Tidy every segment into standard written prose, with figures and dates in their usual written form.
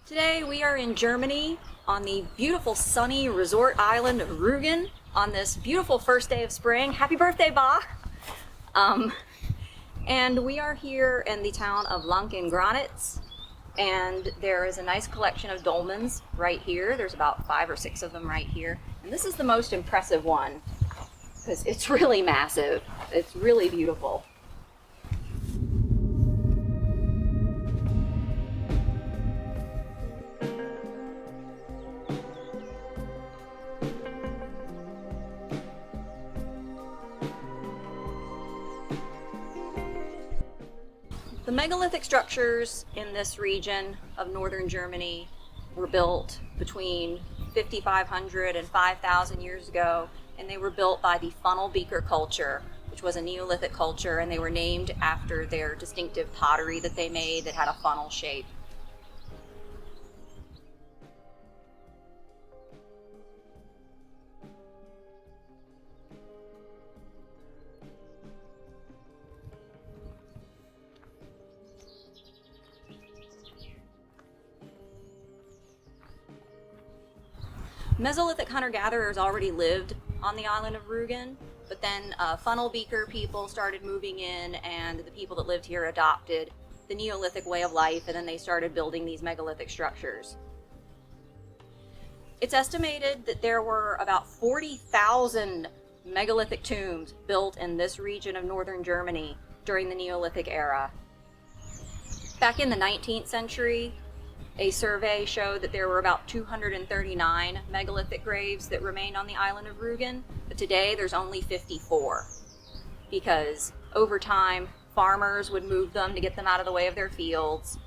Today we are in Germany on the beautiful sunny resort island of Rügen on this beautiful first day of spring. Happy birthday, Bach! And we are here in the town of Lancken-Granitz, and there is a nice collection of dolmens right here. There's about 5 or 6 of them right here. And this is the most impressive one because it's really massive. It's really beautiful. The megalithic structures in this region of northern Germany were built between 5,500 and 5,000 years ago, and they were built by the funnel beaker culture, which was a Neolithic culture, and they were named after their distinctive pottery that they made that had a funnel shape. Mesolithic hunter-gatherers already lived on the island of Rügen, but then funnel beaker people started moving in, and the people that lived here adopted the Neolithic way of life, and then they started building these megalithic structures. It's estimated that there were about 40,000 megalithic tombs built in this region of northern Germany during the Neolithic era. Back in the 19th century, a survey showed that there were about 239 megalithic graves that remained on the island of Rügen, but today there's only 54 because over time farmers would move them to get them out of the way of their fields.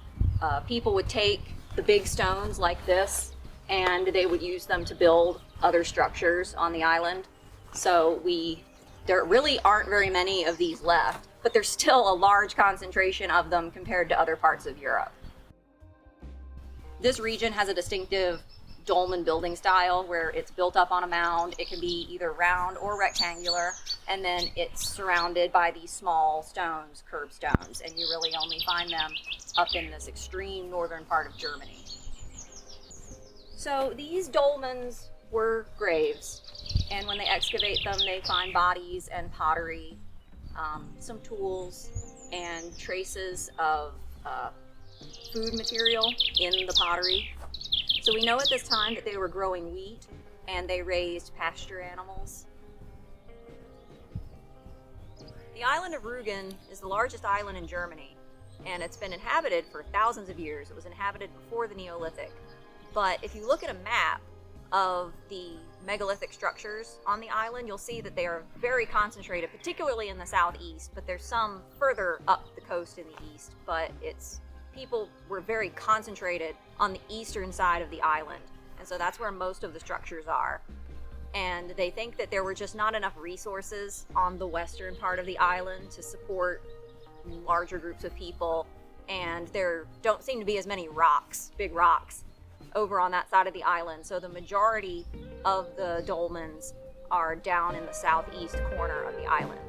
People would take the big stones like this and they would use them to build other structures on the island. So there really aren't very many of these left, but there's still a large concentration of them compared to other parts of Europe. This region has a distinctive dolmen building style where it's built up on a mound. It can be either round or rectangular, and then it's surrounded by these small stones, curb stones, and you really only find them up in this extreme northern part of Germany. So these dolmens were graves, and when they excavate them, they find bodies and pottery, some tools, and traces of food material in the pottery. So we know at this time that they were growing wheat and they raised pasture animals. The island of Rügen is the largest island in Germany, and it's been inhabited for thousands of years. It was inhabited before the Neolithic. But if you look at a map of the megalithic structures on the island, you'll see that they are very concentrated, particularly in the southeast, but there's some further up the coast in the east, but people were very concentrated on the eastern side of the island. And so that's where most of the structures are. And they think that there were just not enough resources on the western part of the island to support larger groups of people. And there don't seem to be as many rocks, big rocks, over on that side of the island. So the majority of the dolmens are down in the southeast corner of the island.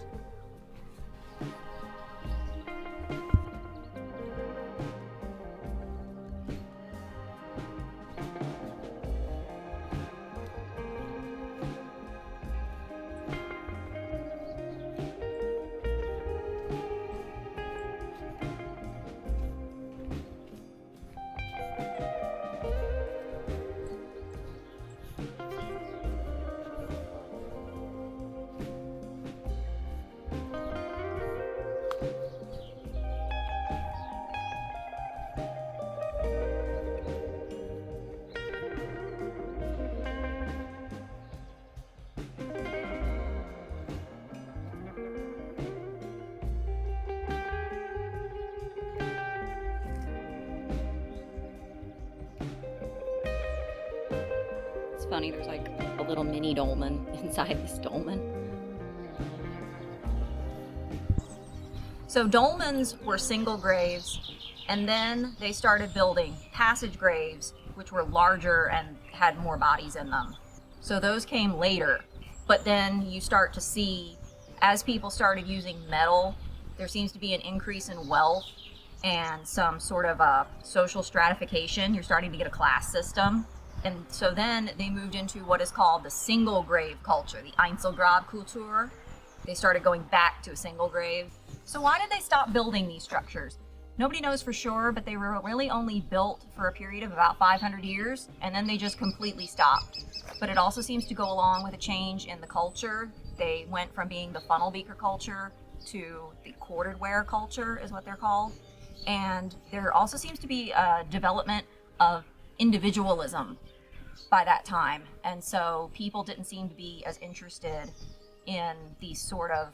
Funny, there's like a little mini dolmen inside this dolmen. So dolmens were single graves, and then they started building passage graves, which were larger and had more bodies in them. So those came later, but then you start to see, as people started using metal, there seems to be an increase in wealth, and some sort of a social stratification. You're starting to get a class system. And so then they moved into what is called the single grave culture, the Einzelgrabkultur. They started going back to a single grave. So why did they stop building these structures? Nobody knows for sure, but they were really only built for a period of about 500 years, and then they just completely stopped. But it also seems to go along with a change in the culture. They went from being the funnel beaker culture to the corded ware culture, is what they're called. And there also seems to be a development of individualism by that time. And so people didn't seem to be as interested in these sort of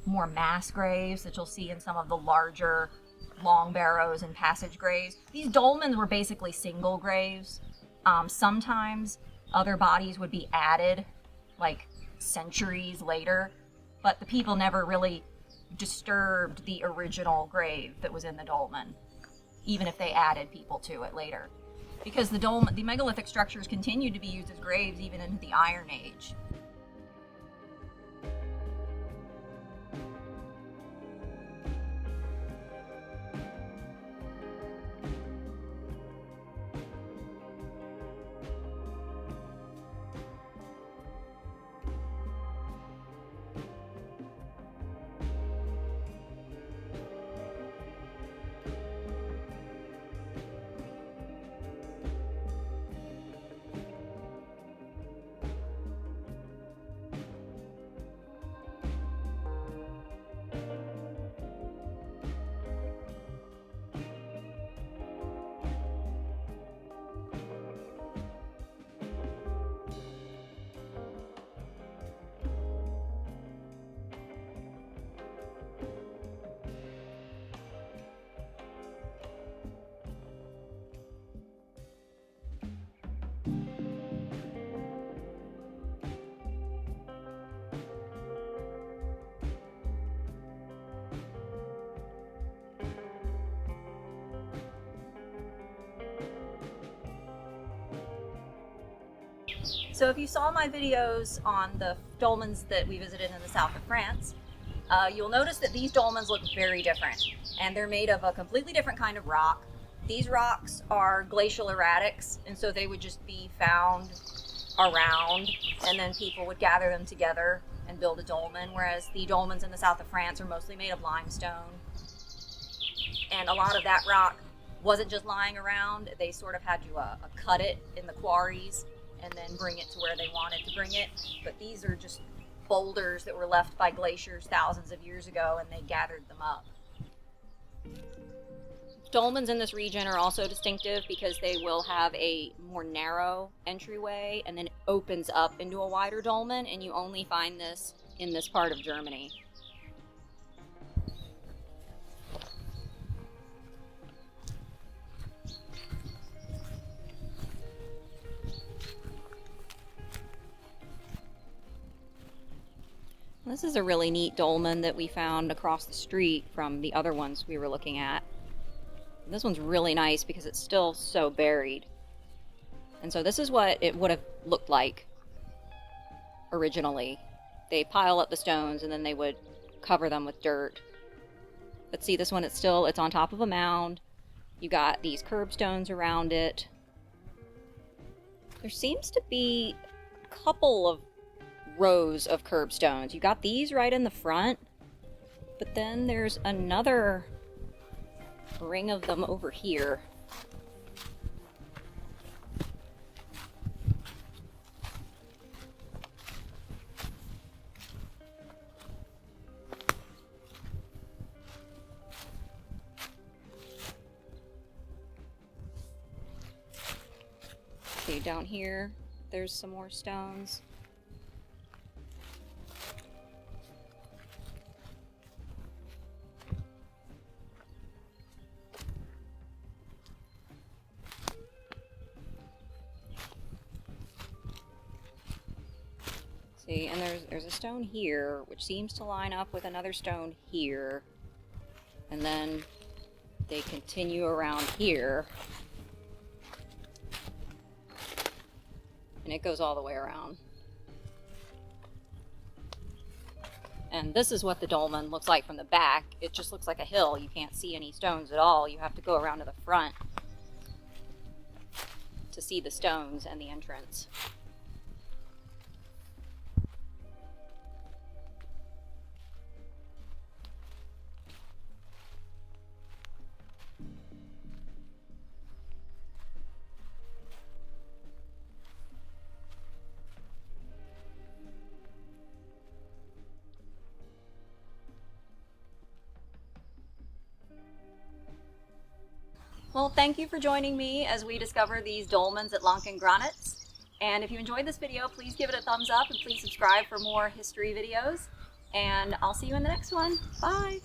more mass graves that you'll see in some of the larger long barrows and passage graves. These dolmens were basically single graves. Sometimes other bodies would be added like centuries later, but the people never really disturbed the original grave that was in the dolmen, even if they added people to it later. Because the megalithic structures continued to be used as graves even into the Iron Age. So if you saw my videos on the dolmens that we visited in the south of France, you'll notice that these dolmens look very different, and they're made of a completely different kind of rock. These rocks are glacial erratics, and so they would just be found around, and then people would gather them together and build a dolmen, whereas the dolmens in the south of France are mostly made of limestone. And a lot of that rock wasn't just lying around, they sort of had to cut it in the quarries and then bring it to where they wanted to bring it. But these are just boulders that were left by glaciers thousands of years ago, and they gathered them up. Dolmens in this region are also distinctive because they will have a more narrow entryway and then it opens up into a wider dolmen, and you only find this in this part of Germany. This is a really neat dolmen that we found across the street from the other ones we were looking at. This one's really nice because it's still so buried. And so this is what it would have looked like originally. They pile up the stones and then they would cover them with dirt. But see, this one, it's on top of a mound. You got these curbstones around it. There seems to be a couple of rows of curbstones. You got these right in the front, but then there's another ring of them over here. See, down here, there's some more stones. See, and there's a stone here, which seems to line up with another stone here. And then they continue around here. And it goes all the way around. And this is what the dolmen looks like from the back. It just looks like a hill. You can't see any stones at all. You have to go around to the front to see the stones and the entrance. Well, thank you for joining me as we discover these dolmens at Lancken-Granitz. And if you enjoyed this video, please give it a thumbs up and please subscribe for more history videos. And I'll see you in the next one. Bye!